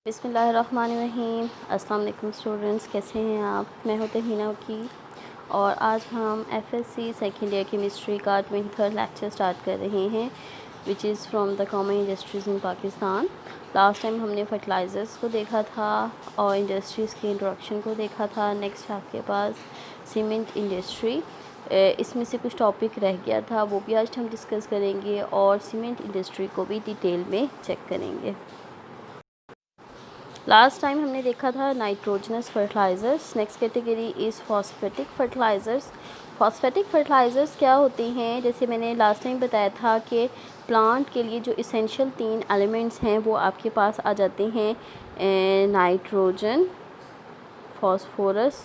बिस्मिल्लाहिर्रहमानिर्रहीम। अस्सलाम वालेकुम स्टूडेंट्स, कैसे हैं आप? मैं हूं तहीना की और आज हम एफएससी सेकेंड ईयर केमिस्ट्री का 23rd लेक्चर स्टार्ट कर रहे हैं which is from the common industries in Pakistan. Last time हमने फर्टिलाइज़र्स को देखा था और इंडस्ट्रीज़ के इंट्रोडक्शन को देखा था। नेक्स्ट आपके पास सीमेंट इंडस्ट्री, इसमें से कुछ टॉपिक रह गया था, वो भी आज हम डिस्कस करेंगे और सीमेंट इंडस्ट्री को भी डिटेल में चेक करेंगे। लास्ट टाइम हमने देखा था nitrogenous fertilisers. Next category is phosphatic fertilisers. Phosphatic fertilisers क्या होते हैं? जैसे मैंने लास्ट टाइम बताया था कि प्लांट के लिए जो इसेंशियल 3 एलिमेंट्स हैं वो आपके पास आ जाते हैं, नाइट्रोजन, फॉस्फोरस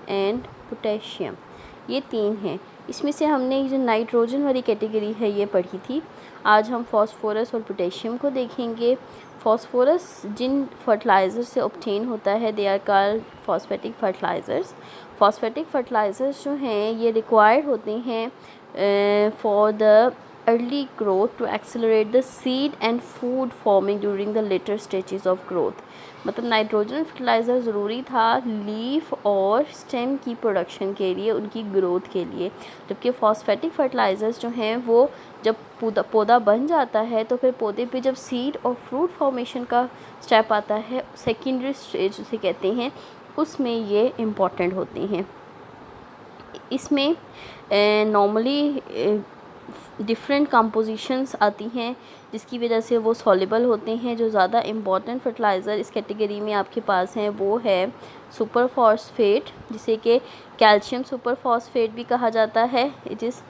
एंड पोटेशियम। ये 3 हैं। इसमें से हमने जो नाइट्रोजन वाली कैटेगरी है ये पढ़ी थी। आज हम फॉस्फोरस और पोटेशियम को देखेंगे। फॉस्फोरस जिन फर्टिलाइज़र से ऑब्टेन होता है they are called phosphatic fertilisers. Phosphatic fertilisers जो हैं ये रिक्वायर्ड होते हैं for the early growth to accelerate the seed and food forming during the later stages of growth. मतलब नाइट्रोजन फर्टिलाइज़र ज़रूरी था लीफ और स्टेम की प्रोडक्शन के लिए, उनकी ग्रोथ के लिए, जबकि फॉस्फेटिक फर्टिलाइज़र्स जो हैं वो जब पौधा बन जाता है तो फिर पौधे पे जब सीड और फ्रूट फॉर्मेशन का स्टेप आता है, सेकेंडरी स्टेज उसे कहते हैं, उसमें ये इम्पॉर्टेंट होते हैं। इसमें नॉर्मली डिफरेंट कंपोजिशंस आती हैं जिसकी वजह से वो सॉल्युबल होते हैं। जो ज़्यादा इम्पॉर्टेंट फर्टिलाइज़र इस कैटेगरी में आपके पास हैं वो है सुपर फॉस्फेट, जिसे कि कैल्शियम सुपर फॉस्फेट भी कहा जाता है। इट इज़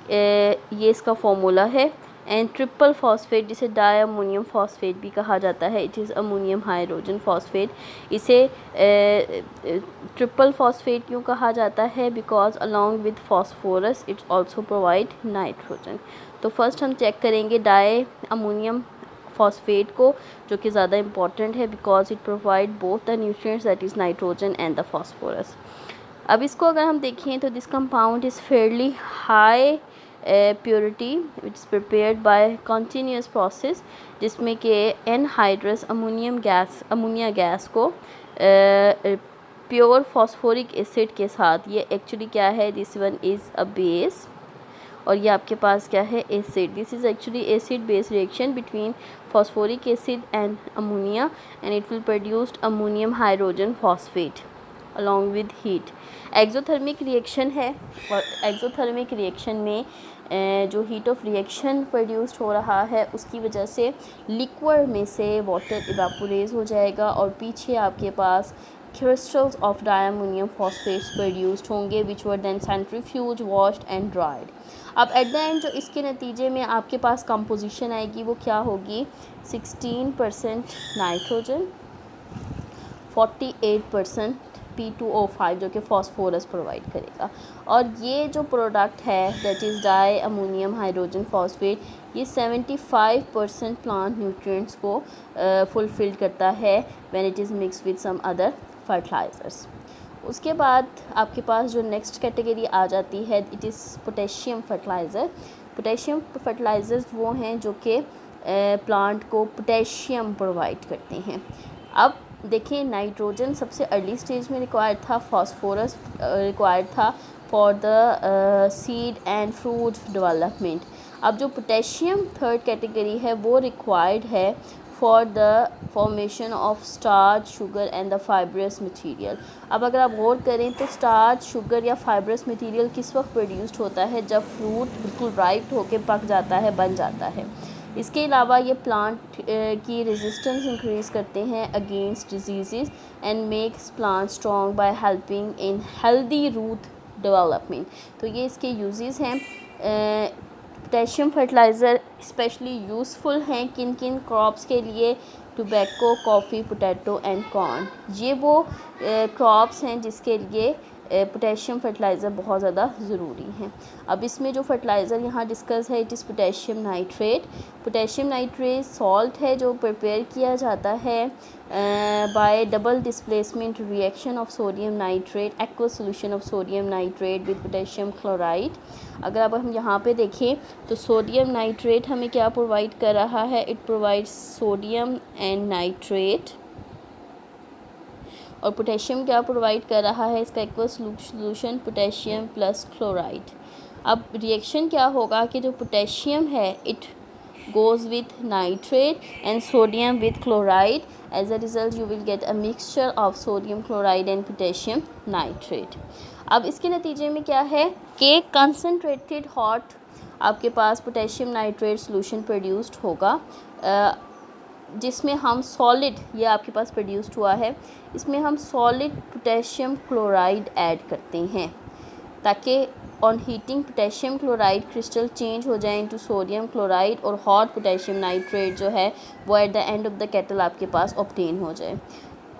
ये इसका फॉर्मूला है। एंड ट्रिपल फॉस्फेट जिसे डाई अमोनियम फॉस्फेट भी कहा जाता है, it is ammonium hydrogen phosphate. इसे ट्रिपल फॉस्फेट क्यों कहा जाता है? Because along with phosphorus it's also provide nitrogen. तो फर्स्ट हम चेक करेंगे डाई अमोनियम फॉस्फेट को, जो कि ज़्यादा इंपॉर्टेंट है because it provide both the nutrients that is nitrogen and the phosphorus. अब इसको अगर हम देखें तो this compound is fairly high purity which is prepared by continuous process, जिसमें कि एनहाइड्रस अमोनिया गैस को प्योर फॉस्फोरिक एसिड के साथ, ये एक्चुअली क्या है, this one is a base और ये आपके पास क्या है, acid. This is actually acid base reaction between phosphoric acid and ammonia and it will produced ammonium hydrogen phosphate along with heat. Exothermic reaction है और एक्सोथर्मिक रिएक्शन में जो heat of reaction produced हो रहा है उसकी वजह से लिक्विड में से वाटर इवापोरेट हो जाएगा और पीछे आपके पास crystals of diammonium phosphates produced होंगे which were then centrifuge washed and dried. अब एट द एंड जो इसके नतीजे में आपके पास कंपोजिशन आएगी वो क्या होगी, 16% नाइट्रोजन, 48% P2O5 जो कि फॉस्फोरस प्रोवाइड करेगा। और ये जो प्रोडक्ट है that is di ammonium hydrogen phosphate, ये 75% प्लांट न्यूट्रिएंट्स को फुलफिल करता है when it is mix with some other fertilisers. उसके बाद आपके पास जो नेक्स्ट कैटेगरी आ जाती है it is potassium fertiliser. Potassium fertilisers वो हैं जो कि प्लांट को पोटेशियम प्रोवाइड करते हैं। अब देखिए, नाइट्रोजन सबसे अर्ली स्टेज में रिक्वायर्ड था, फॉस्फोरस रिक्वायर्ड था for the seed and fruit development. अब जो पोटेशियम थर्ड कैटेगरी है वो रिक्वायर्ड है for the formation of starch, sugar and the fibrous material. अब अगर आप गौर करें तो स्टार्च, शुगर या फाइब्रस मटेरियल किस वक्त प्रोड्यूस्ड होता है, जब फ्रूट बिल्कुल राइप होकर पक जाता है, बन जाता है। इसके अलावा ये प्लांट की रेजिस्टेंस इंक्रीज़ करते हैं against disease and makes plant strong by helping in healthy root development. तो ये इसके यूजेस हैं। पोटेशियम फर्टिलाइज़र स्पेशली यूज़फुल हैं किन किन क्रॉप्स के लिए, tobacco, coffee, potato and corn. ये वो क्रॉप्स हैं जिसके लिए पोटेशियम फर्टिलाइज़र बहुत ज़्यादा ज़रूरी हैं। अब इसमें जो फर्टिलाइज़र यहाँ डिस्कस है it is potassium nitrate. Potassium nitrate salt है जो प्रिपेयर किया जाता है bye double displacement reaction of sodium nitrate, aqueous solution of sodium nitrate with potassium chloride. अगर अब हम यहाँ पे देखें तो सोडियम नाइट्रेट हमें क्या प्रोवाइड कर रहा है, it provides sodium and nitrate और पोटेशियम क्या प्रोवाइड कर रहा है, इसका aqueous solution potassium plus chloride. अब रिएक्शन क्या होगा कि जो पोटेशियम है it goes with nitrate and sodium with chloride. As a result you will get a mixture of sodium chloride and potassium nitrate. अब इसके नतीजे में क्या है कि concentrated hot आपके पास पोटेशियम नाइट्रेट सोल्यूशन प्रोड्यूस्ड होगा, जिसमें हम सॉलिड, ये आपके पास प्रोड्यूस्ड हुआ है, इसमें हम सॉलिड पोटेशियम क्लोराइड ऐड करते हैं ताकि on heating potassium chloride crystal change हो जाए इनटू सोडियम क्लोराइड और हॉट पोटेशियम नाइट्रेट जो है वो eight the end of the kettle आपके पास ऑब्टेन हो जाए।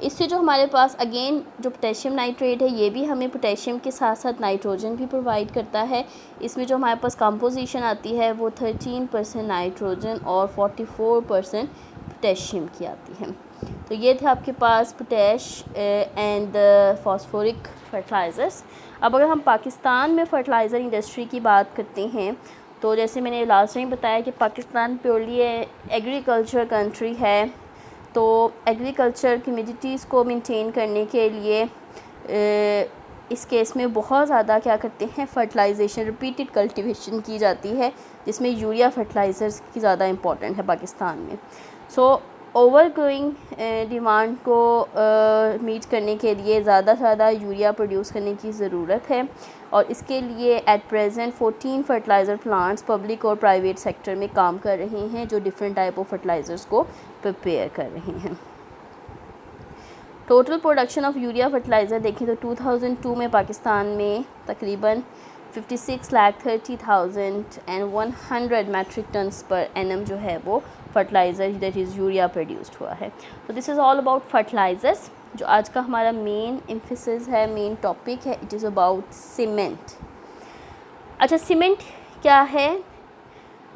इससे जो हमारे पास अगेन जो पोटेशियम नाइट्रेट है ये भी हमें पोटेशियम के साथ साथ नाइट्रोजन भी प्रोवाइड करता है। इसमें जो हमारे पास कंपोजिशन आती है वो 13% नाइट्रोजन और 44% पोटेशियम की आती है। तो ये थे आपके पास पोटैश एंड फॉस्फोरिक फर्टिलाइज़र्स। अब अगर हम पाकिस्तान में फर्टिलाइज़र इंडस्ट्री की बात करते हैं तो जैसे मैंने लास्ट टाइम बताया कि पाकिस्तान प्योरली एग्रीकल्चर कंट्री है, तो एग्रीकल्चर कम्युनिटीज़ को मेंटेन करने के लिए इस केस में बहुत ज़्यादा क्या करते हैं फर्टिलाइजेशन, रिपीटेड कल्टीवेशन की जाती है, जिसमें यूरिया फर्टिलाइज़र्स की ज़्यादा इम्पोर्टेंट है पाकिस्तान में। सो ओवर ग्रोइंग डिमांड को मीट करने के लिए ज़्यादा से ज़्यादा यूरिया प्रोड्यूस करने की ज़रूरत है और इसके लिए at present 14 fertiliser plants public और प्राइवेट सेक्टर में काम कर रहे हैं जो डिफरेंट टाइप ऑफ फर्टिलाइज़र्स को प्रिपेयर कर रहे हैं। Total production of urea fertiliser देखें तो 2002 में पाकिस्तान में तकरीबन 56,30,100 मैट्रिक टन्स पर एनम जो है वो fertiliser that is urea produced हुआ है। तो this is all about fertilisers. जो आज का हमारा मेन एम्फेसिस है, मेन टॉपिक है, इट इज़ अबाउट सीमेंट। अच्छा, सीमेंट क्या है?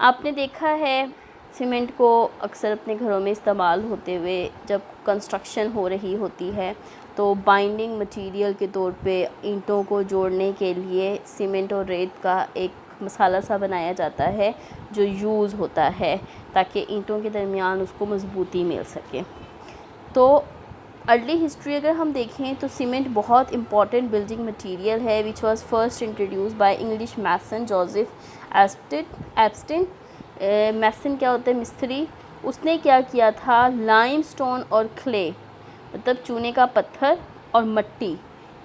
आपने देखा है सीमेंट को अक्सर अपने घरों में इस्तेमाल होते हुए जब कंस्ट्रक्शन हो रही होती है तो बाइंडिंग मटेरियल के तौर पे ईंटों को जोड़ने के लिए सीमेंट और रेत का एक मसाला सा बनाया जाता है जो यूज़ होता है ताकि ईंटों के दरमियान उसको मजबूती मिल सके। तो अर्ली हिस्ट्री अगर हम देखें तो सीमेंट बहुत इंपॉर्टेंट बिल्डिंग मटेरियल है which was first introduced by English mason Joseph Aspdin. Mason क्या होता है? मिस्त्री। उसने क्या किया था, लाइमस्टोन और क्ले मतलब चूने का पत्थर और मिट्टी,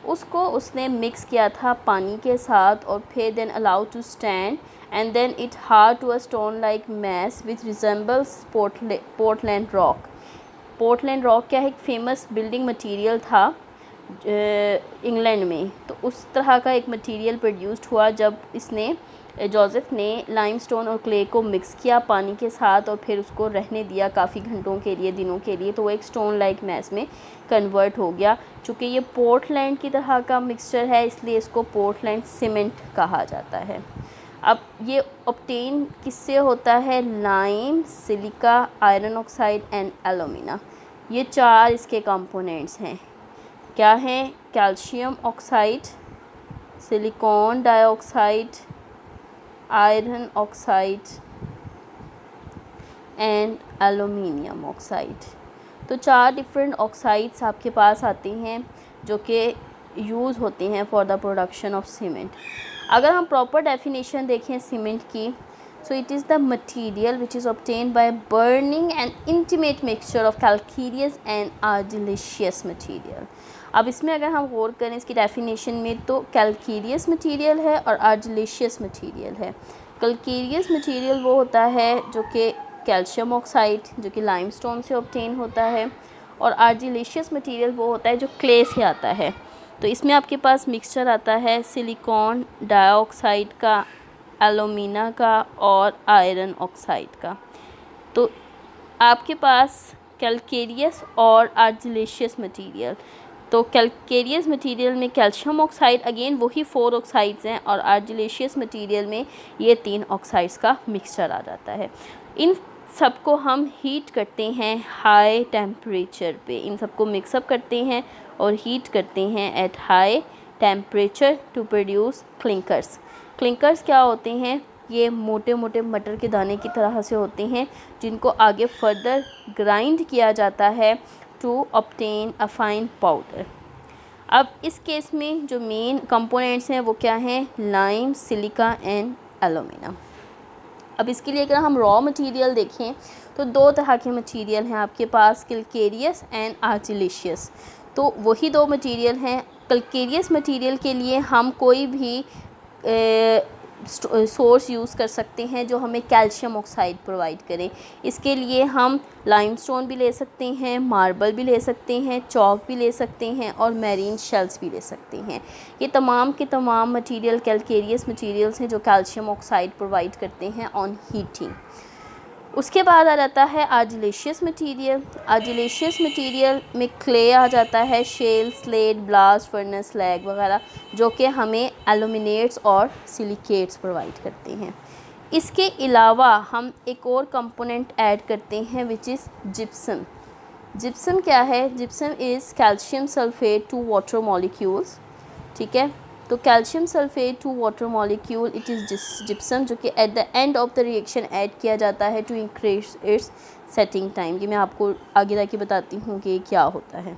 उसको उसने मिक्स किया था पानी के साथ और फिर then allow to stand and then it hard to a stone like mass which resembles Portland rock. Portland rock क्या है? एक फेमस बिल्डिंग मटेरियल था इंग्लैंड में। तो उस तरह का एक मटेरियल प्रोड्यूस्ड हुआ जब इसने जोसेफ ने लाइमस्टोन और क्ले को मिक्स किया पानी के साथ और फिर उसको रहने दिया काफ़ी घंटों के लिए, दिनों के लिए, तो वो एक स्टोन लाइक मैस में कन्वर्ट हो गया। चूँकि ये पोर्टलैंड की तरह का मिक्सचर है इसलिए इसको पोर्टलैंड सीमेंट कहा जाता है। अब ये ऑब्टेन किससे होता है? Lime, silica, iron oxide and alumina, ये चार इसके कंपोनेंट्स हैं। क्या हैं? Calcium oxide, silicon dioxide, iron oxide and aluminium oxide. तो चार डिफरेंट ऑक्साइड्स आपके पास आते हैं जो कि यूज़ होते हैं for the production of cement. अगर हम प्रॉपर डेफिनेशन देखें सीमेंट की, so it is the material which is obtained by burning an intimate mixture of calcareous and argillaceous material. अब इसमें अगर हम गौर करें इसकी डेफिनेशन में तो कैल्केरियस मटीरियल है और आर्जिलेशियस मटीरियल है। कैल्केरियस मटीरियल वो होता है जो कि कैल्शियम ऑक्साइड जो कि लाइमस्टोन से ऑब्टेन होता है और आर्जिलेशियस मटीरियल वो होता है जो क्ले से आता है। तो इसमें आपके पास मिक्सचर आता है सिलिकॉन डाइऑक्साइड का, एलुमिना का और आयरन ऑक्साइड का। तो आपके पास कैल्केरियस और आर्जिलेशियस मटीरियल, तो कैल्केरियस मटीरियल में कैल्शियम ऑक्साइड अगेन वही 4 ऑक्साइड्स हैं और आर्जिलेशियस मटीरियल में ये 3 ऑक्साइड्स का मिक्सचर आ जाता है। इन सबको हम हीट करते हैं हाई टेम्परेचर पे, इन सबको मिक्सअप करते हैं और हीट करते हैं at high temperature to produce clinkers. Clinkers क्या होते हैं? ये मोटे मोटे मटर के दाने की तरह से होते हैं जिनको आगे फर्दर ग्राइंड किया जाता है to obtain a fine powder. अब इस केस में जो मेन कंपोनेंट्स हैं वो क्या हैं, लाइम, सिलिका एंड एलुमिना। अब इसके लिए अगर हम रॉ मटेरियल देखें तो दो तरह के मटेरियल हैं आपके पास, कैलकेरियस एंड आर्जिलेशियस। तो वही दो मटेरियल हैं। कैलकेरियस मटेरियल के लिए हम कोई भी सोर्स यूज़ कर सकते हैं जो हमें कैल्शियम ऑक्साइड प्रोवाइड करें। इसके लिए हम लाइमस्टोन भी ले सकते हैं, मार्बल भी ले सकते हैं, चॉक भी ले सकते हैं और मैरीन शेल्स भी ले सकते हैं। ये तमाम के तमाम मटेरियल कैलकेरियस मटेरियल्स हैं जो कैल्शियम ऑक्साइड प्रोवाइड करते हैं ऑन हीटिंग। उसके बाद आ जाता है आर्जिलेशियस मटेरियल। आर्जिलेशियस मटेरियल में क्ले आ जाता है, shale, slate, blast furnace, slag वगैरह, जो कि हमें एल्यूमिनेट्स और सिलिकेट्स प्रोवाइड करते हैं। इसके अलावा हम एक और कंपोनेंट ऐड करते हैं विच इज़ जिप्सम। जिप्सम क्या है, gypsum is calcium sulphate two water molecules, ठीक है। तो calcium sulphate two water molecule it is gypsum, जो कि at the end of the reaction add किया जाता है to increase its setting time. ये मैं आपको आगे जाके बताती हूँ कि क्या होता है।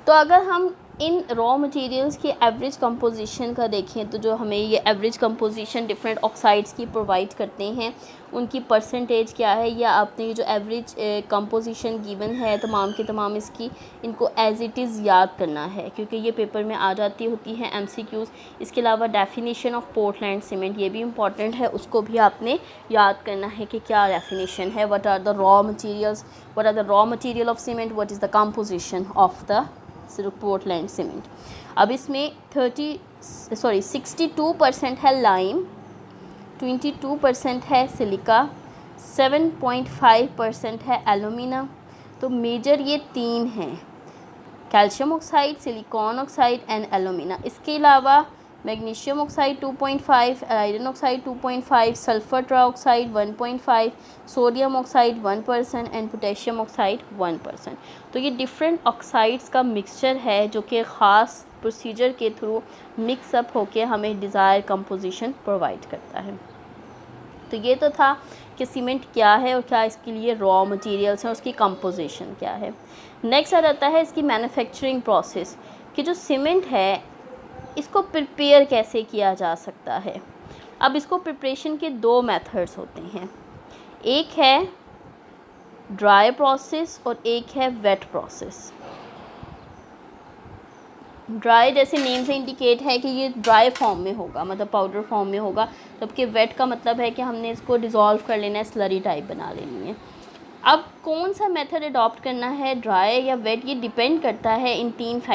तो अगर हम इन रॉ मटेरियल्स की एवरेज कंपोजिशन का देखें तो जो हमें ये एवरेज कंपोजिशन डिफरेंट ऑक्साइड्स की प्रोवाइड करते हैं, उनकी परसेंटेज क्या है, या आपने ये जो एवरेज कंपोजिशन गिवन है तमाम के तमाम इसकी, इनको एज इट इज़ याद करना है क्योंकि ये पेपर में आ जाती होती है MCQs। इसके अलावा डेफिनेशन ऑफ पोर्टलैंड सीमेंट ये भी इंपॉर्टेंट है, उसको भी आपने याद करना है कि क्या डेफिनेशन है, what are the raw materials, what are the raw material of cement, what is the composition of the Portland cement. अब इसमें 62% है लाइम, 22% है सिलिका, 7.5% है एलुमिना। तो मेजर ये तीन हैं, calcium oxide, silicon oxide and alumina. इसके अलावा magnesium oxide 2.5, iron oxide 2.5, sulphur trioxide 1.5, sodium oxide 1% and potassium oxide 1%। तो ये डिफरेंट ऑक्साइड्स का मिक्सचर है जो कि ख़ास प्रोसीजर के थ्रू मिक्सअप होकर हमें डिज़ायर कंपोजिशन प्रोवाइड करता है। तो ये तो था कि सीमेंट क्या है और क्या इसके लिए रॉ मटेरियल्स हैं, उसकी कंपोजिशन क्या है। नेक्स्ट आ जाता है इसकी मैन्युफैक्चरिंग प्रोसेस कि जो सीमेंट है इसको प्रिपेयर कैसे किया जा सकता है। अब इसको प्रिपरेशन के दो मेथड्स होते हैं, एक है ड्राई प्रोसेस और एक है वेट प्रोसेस। ड्राई जैसे नेम से इंडिकेट है कि ये ड्राई फॉर्म में होगा, मतलब पाउडर फॉर्म में होगा, जबकि वेट का मतलब है कि हमने इसको डिज़ोल्व कर लेना है, स्लरी टाइप बना लेनी है। अब कौन सा मेथड अडॉप्ट करना है, ड्राई या वेट, ये डिपेंड करता है इन तीन